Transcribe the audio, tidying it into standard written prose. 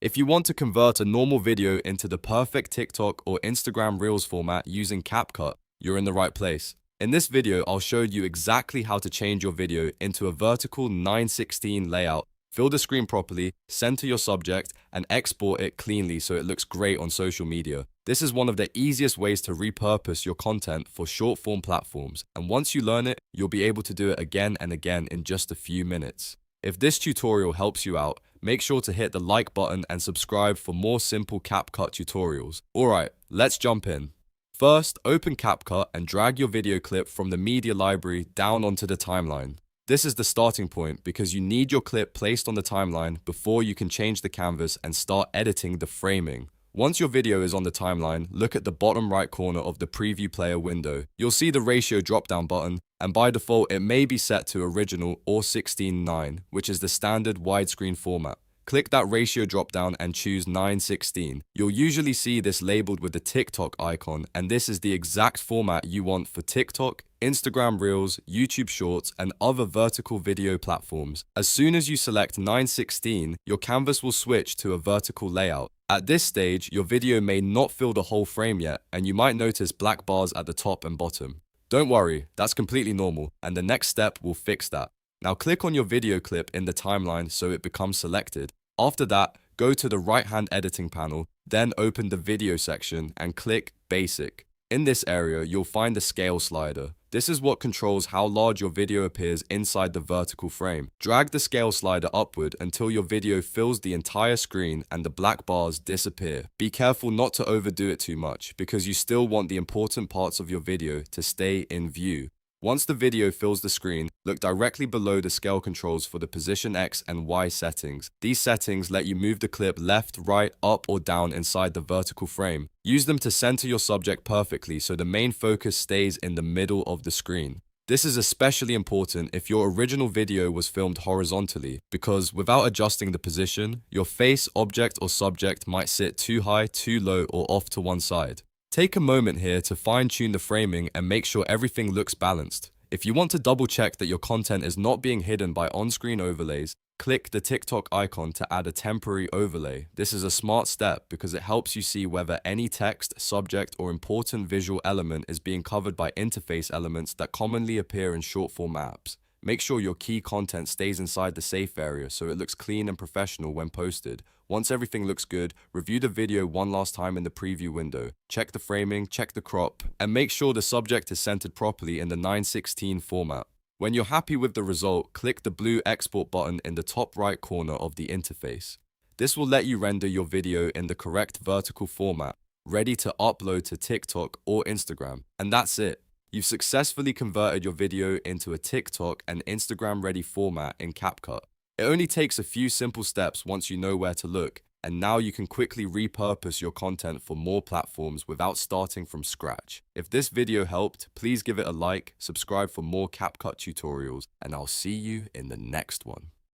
If you want to convert a normal video into the perfect TikTok or Instagram Reels format using CapCut, you're in the right place. In this video, I'll show you exactly how to change your video into a vertical 9:16 layout, fill the screen properly, center your subject, and export it cleanly so it looks great on social media. This is one of the easiest ways to repurpose your content for short-form platforms, and once you learn it, you'll be able to do it again and again in just a few minutes. If this tutorial helps you out, make sure to hit the like button and subscribe for more simple CapCut tutorials. Alright, let's jump in. First, open CapCut and drag your video clip from the media library down onto the timeline. This is the starting point because you need your clip placed on the timeline before you can change the canvas and start editing the framing. Once your video is on the timeline, look at the bottom right corner of the preview player window. You'll see the ratio drop-down button, and by default it may be set to original or 16:9, which is the standard widescreen format. Click that ratio drop-down and choose 9:16. You'll usually see this labeled with the TikTok icon, and this is the exact format you want for TikTok, Instagram Reels, YouTube Shorts, and other vertical video platforms. As soon as you select 9:16, your canvas will switch to a vertical layout. At this stage, your video may not fill the whole frame yet, and you might notice black bars at the top and bottom. Don't worry, that's completely normal, and the next step will fix that. Now click on your video clip in the timeline so it becomes selected. After that, go to the right-hand editing panel, then open the video section and click Basic. In this area, you'll find the scale slider. This is what controls how large your video appears inside the vertical frame. Drag the scale slider upward until your video fills the entire screen and the black bars disappear. Be careful not to overdo it too much because you still want the important parts of your video to stay in view. Once the video fills the screen, look directly below the scale controls for the position X and Y settings. These settings let you move the clip left, right, up, or down inside the vertical frame. Use them to center your subject perfectly so the main focus stays in the middle of the screen. This is especially important if your original video was filmed horizontally, because without adjusting the position, your face, object, or subject might sit too high, too low, or off to one side. Take a moment here to fine-tune the framing and make sure everything looks balanced. If you want to double-check that your content is not being hidden by on-screen overlays, click the TikTok icon to add a temporary overlay. This is a smart step because it helps you see whether any text, subject, or important visual element is being covered by interface elements that commonly appear in short-form apps. Make sure your key content stays inside the safe area so it looks clean and professional when posted. Once everything looks good, review the video one last time in the preview window. Check the framing, check the crop, and make sure the subject is centered properly in the 9:16 format. When you're happy with the result, click the blue export button in the top right corner of the interface. This will let you render your video in the correct vertical format, ready to upload to TikTok or Instagram. And that's it. You've successfully converted your video into a TikTok and Instagram-ready format in CapCut. It only takes a few simple steps once you know where to look, and now you can quickly repurpose your content for more platforms without starting from scratch. If this video helped, please give it a like, subscribe for more CapCut tutorials, and I'll see you in the next one.